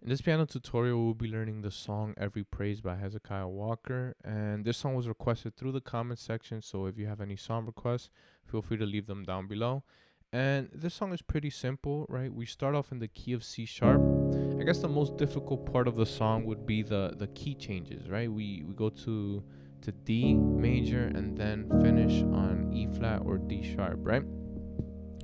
In this piano tutorial, we'll be learning the song Every Praise by Hezekiah Walker. And this song was requested through the comment section, so if you have any song requests, feel free to leave them down below. And this song is pretty simple, right? We start off in the key of C sharp. I guess the most difficult part of the song would be the key changes, right? We go to D major and then finish on E flat or D sharp, right?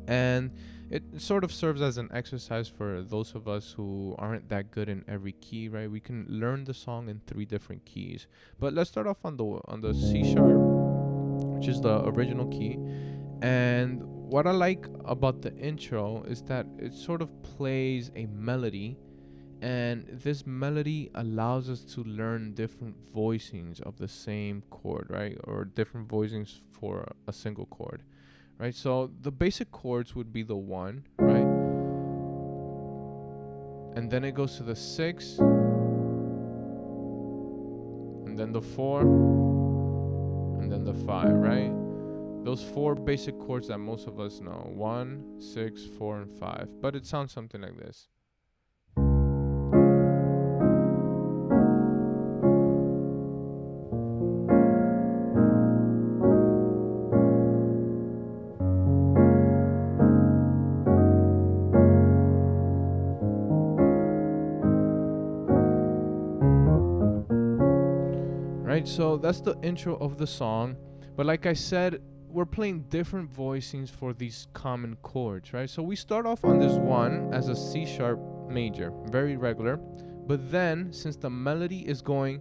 And it sort of serves as an exercise for those of us who aren't that good in every key, right? We can learn the song in 3 different keys. But let's start off on the C sharp, which is the original key. And what I like about the intro is that it sort of plays a melody, and this melody allows us to learn different voicings of the same chord, right? Or different voicings for a single chord. Right, so the basic chords would be the 1, right? And then it goes to the 6, and then the 4, and then the 5, right? Those 4 basic chords that most of us know: 1, 6, 4, and 5. But it sounds something like this. Right, so that's the intro of the song. But like I said, we're playing different voicings for these common chords, right? So we start off on this 1 as a C sharp major, very regular. But then, since the melody is going,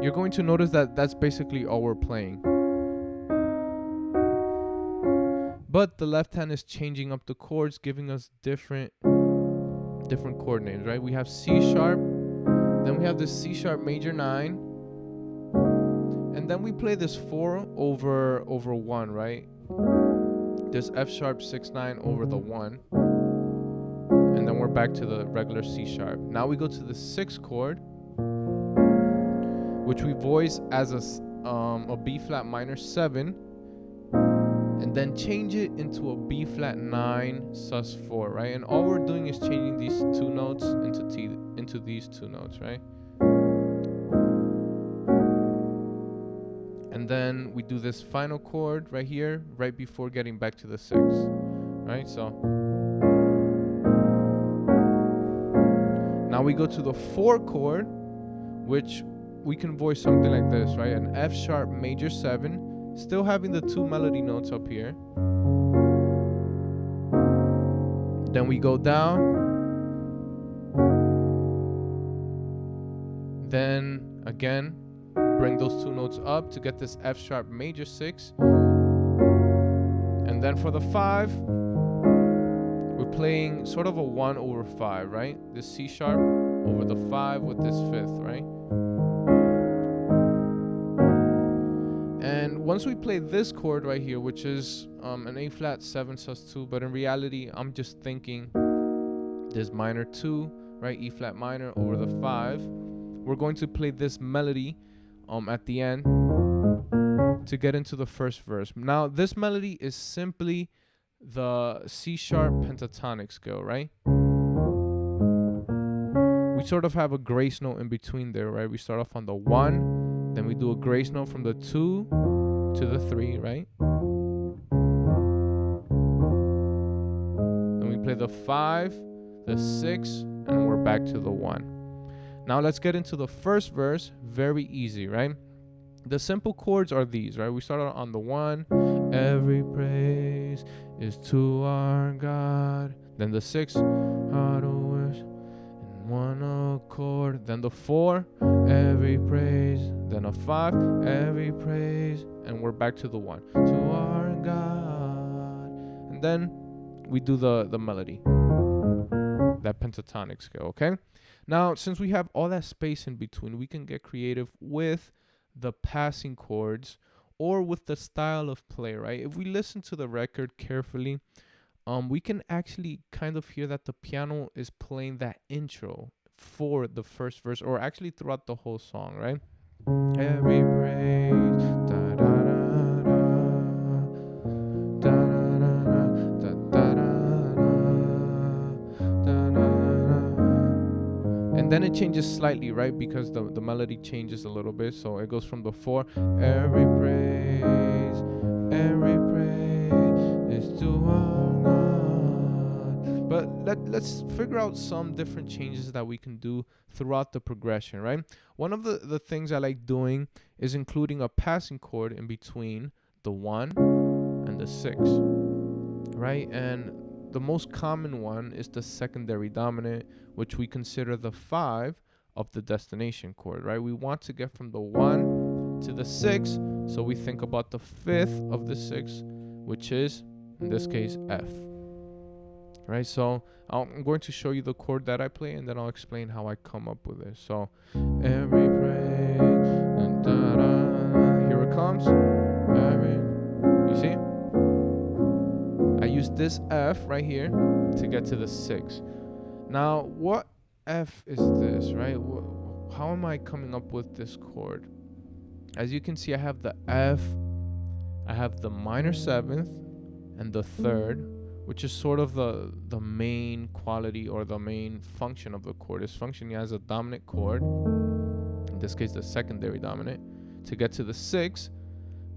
you're going to notice that that's basically all we're playing. But the left hand is changing up the chords, giving us different chord names, right? We have C sharp, then we have this C sharp major 9, and then we play this 4 over 1, right? This F sharp 6 9 over the 1, and then we're back to the regular C sharp. Now we go to the 6th chord, which we voice as a B flat minor 7, and then change it into a B flat 9 sus 4, right? And all we're doing is changing these 2 notes into these 2 notes, right? And then we do this final chord right here, right before getting back to the 6, right? So now we go to the 4 chord, which we can voice something like this, right? An F sharp major 7, still having the 2 melody notes up here. Then we go down. Then again, bring those 2 notes up to get this F sharp major 6. And then for the 5, we're playing sort of a 1 over 5, right? This C sharp over the 5 with this 5th, right? And once we play this chord right here, which is an A flat 7 sus 2, but in reality, I'm just thinking this minor 2, right? E flat minor over the 5. We're going to play this melody at the end to get into the first verse. Now, this melody is simply the C sharp pentatonic scale, right? We sort of have a grace note in between there, right? We start off on the 1, then we do a grace note from the 2 to the 3, right? Then we play the 5, the 6, and we're back to the 1. Now let's get into the first verse. Very easy, right? The simple chords are these, right? We start out on the 1. Every praise is to our God. Then the 6. How to worship in one accord. Then the 4. Every praise. Then a 5. Every praise. And we're back to the 1. To our God. And then we do the melody. That pentatonic scale, okay? Now, since we have all that space in between, we can get creative with the passing chords or with the style of play, right? If we listen to the record carefully, we can actually kind of hear that the piano is playing that intro for the first verse, or actually throughout the whole song, right? Every praise, da da da da, da da da da, da da da da, da then it changes slightly, right? Because the melody changes a little bit. So it goes from the 4, every praise is to our God. But let's figure out some different changes that we can do throughout the progression, right? One of the things I like doing is including a passing chord in between the 1 and the 6, right? And the most common one is the secondary dominant, which we consider the 5 of the destination chord, right? We want to get from the 1 to the 6, so we think about the 5th of the 6, which is, in this case, F, right? So I'm going to show you the chord that I play, and then I'll explain how I come up with it. So every praise, and here it comes. You see? I use this F right here to get to the 6. Now, what F is this, right? How am I coming up with this chord? As you can see, I have the F, I have the minor 7th, and the 3rd, which is sort of the main quality or the main function of the chord. It's functioning as a dominant chord, in this case the secondary dominant, to get to the 6.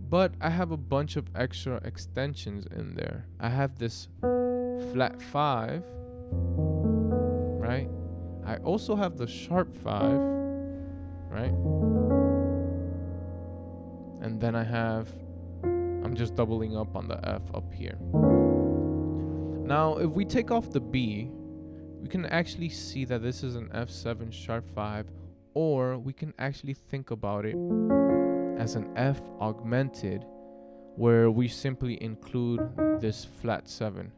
But I have a bunch of extra extensions in there. I have this flat 5, right? I also have the sharp 5, right? And then I'm just doubling up on the F up here. Now, if we take off the B, we can actually see that this is an F7 sharp 5, or we can actually think about it as an F augmented, where we simply include this flat 7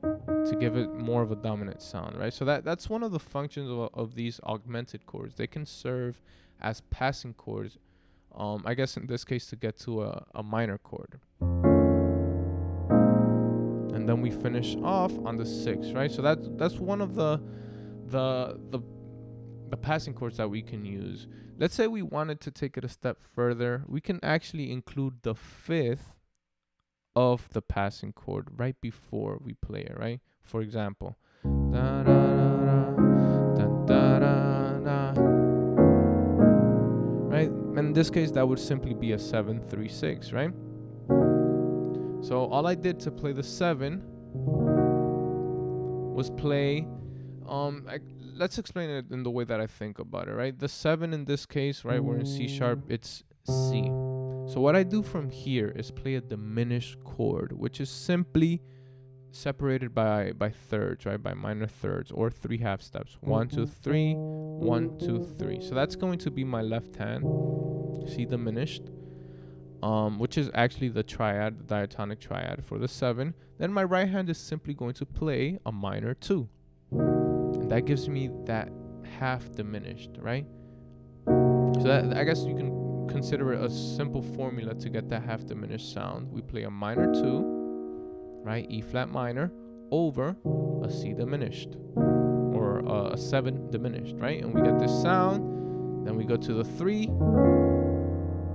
to give it more of a dominant sound, right? So that's one of the functions of these augmented chords. They can serve as passing chords, I guess in this case to get to a minor chord. And then we finish off on the 6, right? So that's one of the passing chords that we can use. Let's say we wanted to take it a step further. We can actually include the 5th of the passing chord right before we play it, right? For example, da, da, da, da, da, da, da. Right? In this case, that would simply be a 7-3-6, right? So all I did to play the 7 was play let's explain it in the way that I think about it, right? The 7 in this case, right, we're in C sharp, it's C. So what I do from here is play a diminished chord, which is simply separated by thirds, right? By minor thirds or 3 half steps. 1, 2, 3, 1, 2, 3. So that's going to be my left hand, C diminished, which is actually the triad, the diatonic triad for the 7. Then my right hand is simply going to play a minor 2. And that gives me that half diminished, right? So that, I guess you can consider it a simple formula to get that half diminished sound. We play a minor 2, right? E flat minor over a C diminished, or a 7 diminished, right? And we get this sound. Then we go to the 3,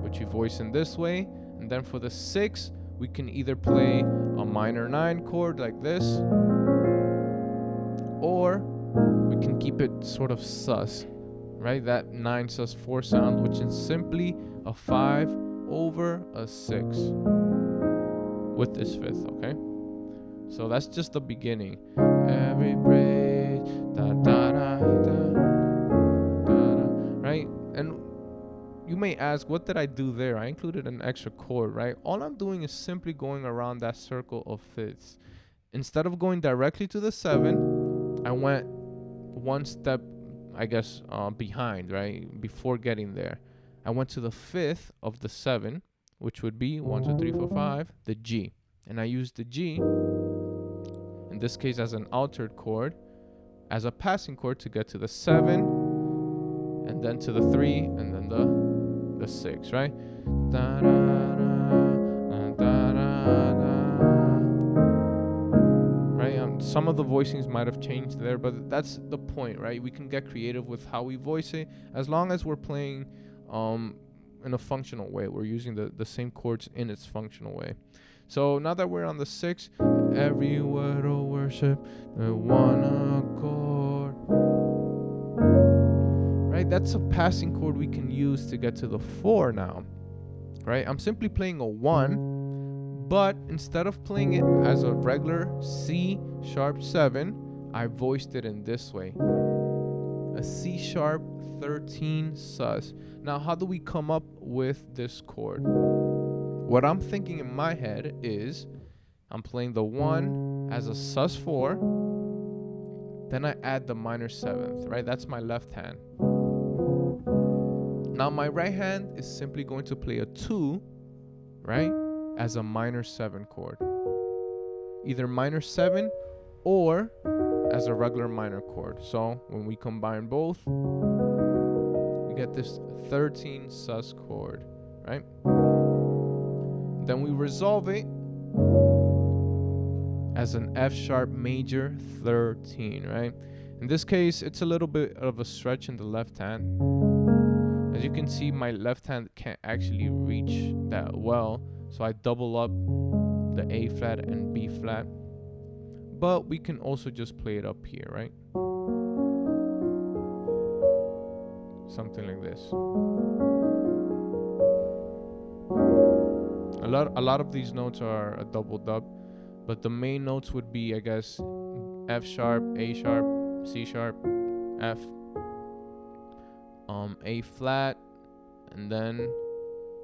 which you voice in this way. And then for the 6, we can either play a minor 9 chord like this, or we can keep it sort of sus, right? That 9 sus 4 sound, which is simply a 5 over a 6 with this 5th, okay? So that's just the beginning. Every praise, da, da, da, da, da, da, right? And you may ask, what did I do there? I included an extra chord, right? All I'm doing is simply going around that circle of 5ths. Instead of going directly to the 7, I went one step, I guess, behind, right? Before getting there, I went to the 5th of the 7, which would be 1, 2, 3, 4, 5, the G. And I used the G, in this case as an altered chord, as a passing chord to get to the 7, and then to the 3, and then the 6, right? Da, da, da, da, da, da. Right? Some of the voicings might have changed there, but that's the point, right? We can get creative with how we voice it, as long as we're playing in a functional way. We're using the same chords in its functional way. So now that we're on the 6, every word of worship, one accord. Right? that's a passing chord we can use to get to the 4 now, right? I'm simply playing a 1, but instead of playing it as a regular C sharp 7, I voiced it in this way. A C sharp 13 sus. Now, how do we come up with this chord? What I'm thinking in my head is I'm playing the 1 as a sus 4, then I add the minor 7th, right? That's my left hand. Now my right hand is simply going to play a 2, right, as a minor 7 chord. Either minor 7 or as a regular minor chord. So when we combine both, we get this 13 sus chord, right? Then we resolve it as an F sharp major 13, right? In this case, it's a little bit of a stretch in the left hand. As you can see, my left hand can't actually reach that well, so I double up the A flat and B flat. But we can also just play it up here, right? Something like this. A lot of these notes are a double dub, but the main notes would be, I guess, F sharp, A sharp, C sharp, F, A flat, and then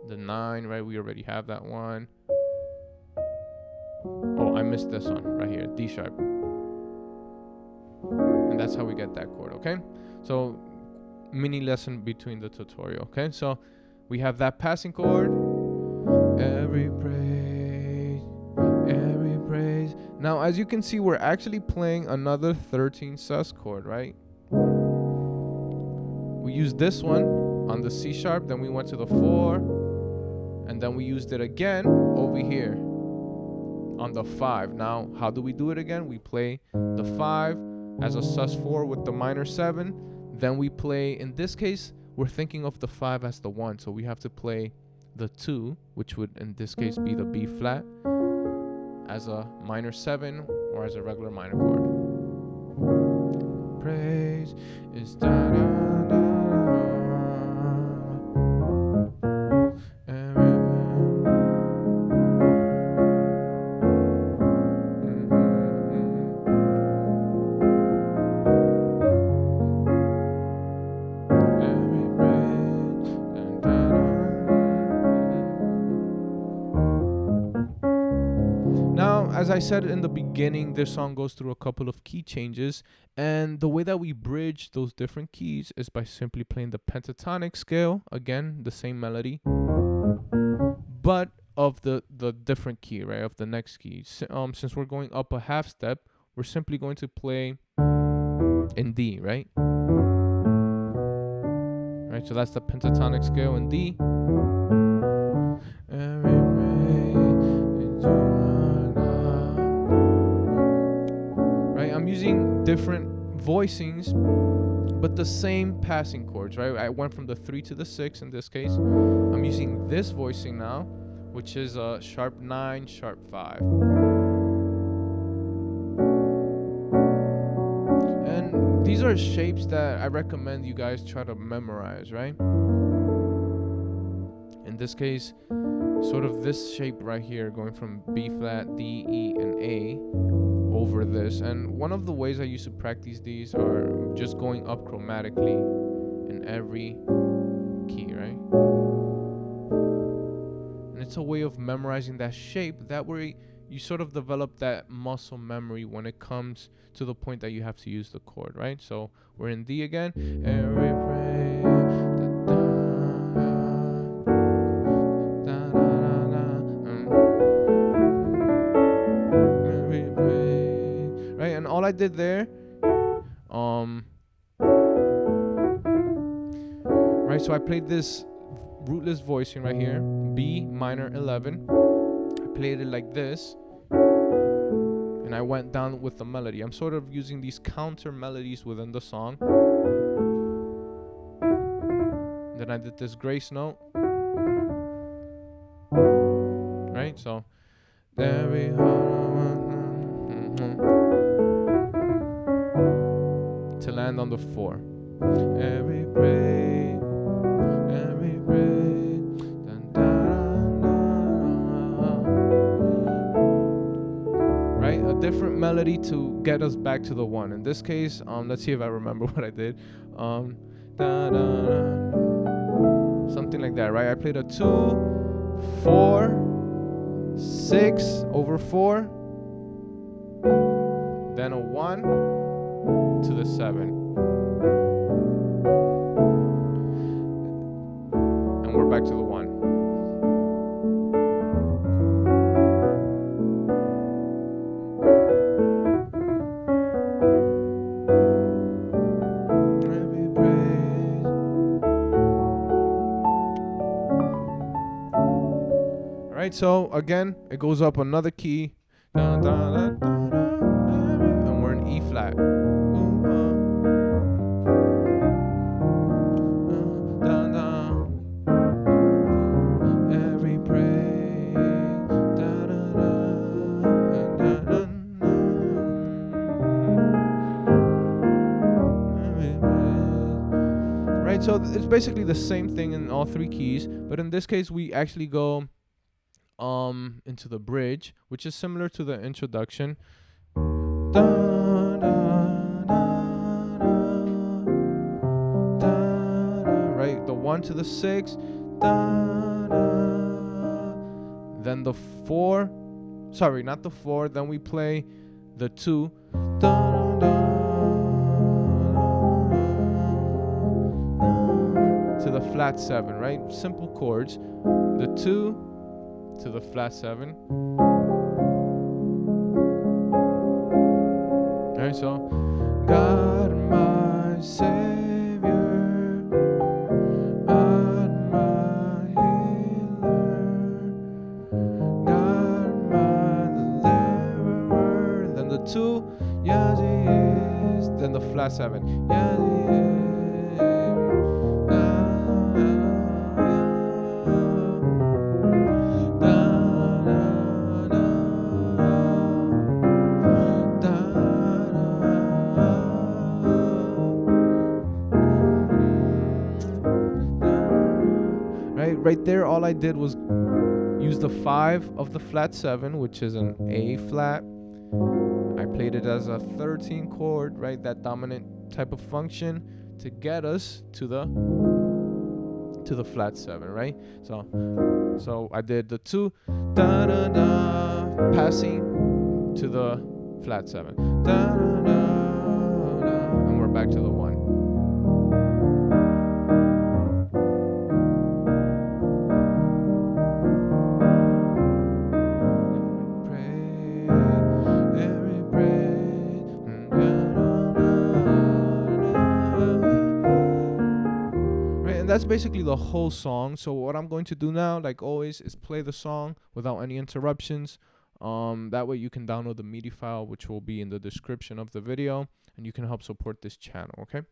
the 9, right? We already have that one. Oh, I missed this one right here, D sharp. And that's how we get that chord, okay? So, mini lesson between the tutorial, okay? So, we have that passing chord. Every praise, every praise. Now, as you can see, we're actually playing another 13 sus chord, right? We used this one on the C sharp, then we went to the 4, and then we used it again over here on the 5. Now, how do we do it again? We play the 5 as a sus 4 with the minor 7. Then we play, in this case, we're thinking of the 5 as the 1, so we have to play the 2, which would in this case be the B flat, as a minor 7 or as a regular minor chord. Praise is da da da. As I said in the beginning, this song goes through a couple of key changes, and the way that we bridge those different keys is by simply playing the pentatonic scale, again, the same melody, but of the different key, right, of the next key. Since we're going up a half step, we're simply going to play in D, right? Right, so that's the pentatonic scale in D. I'm using different voicings, but the same passing chords, right? I went from the 3 to the 6 in this case. I'm using this voicing now, which is a sharp 9, sharp 5. And these are shapes that I recommend you guys try to memorize, right? In this case, sort of this shape right here, going from B flat, D, E, and A over this. And one of the ways I used to practice these are just going up chromatically in every key, right? And it's a way of memorizing that shape. That way you sort of develop that muscle memory when it comes to the point that you have to use the chord, right? So we're in D again. Every praise, right? And all I did there, right? So I played this rootless voicing right here, B minor 11. I played it like this, and I went down with the melody. I'm sort of using these counter melodies within the song. Then I did this grace note, right? So to land on the 4. every praise, every praise. Dun, dun, dun, dun. Right, a different melody to get us back to the one. In this case, let's see if I remember what I did. Dun, dun, dun. Something like that, right? I played a 2, 4, 6 over 4, then a 1 to the 7, and we're back to the 1. Every praise. All right, so again, it goes up another key, dun, dun, dun, dun, dun, and we're in E flat. Dun, dun. Every praise, dun, dun, dun, dun, dun, dun. Right, so it's basically the same thing in all 3 keys, but in this case we actually go into the bridge, which is similar to the introduction. Da, da, da, da, da, right, the 1 to the 6, da, da, then the 4, sorry, not the 4, then we play the 2, da, da, to the flat 7, right? Simple chords. The 2 to the flat 7. Alright, so God my Savior, God my healer, God my deliverer. Then the 2, yes he is. Then the flat 7, yes he is. Right there, all I did was use the 5 of the flat 7, which is an A flat. I played it as a 13 chord, right? That dominant type of function to get us to the flat 7, right? So I did the 2, da da da, passing to the flat 7, da da da, and we're back to the 1. That's basically the whole song. So what I'm going to do now, like always, is play the song without any interruptions. That way you can download the MIDI file, which will be in the description of the video, and you can help support this channel, okay?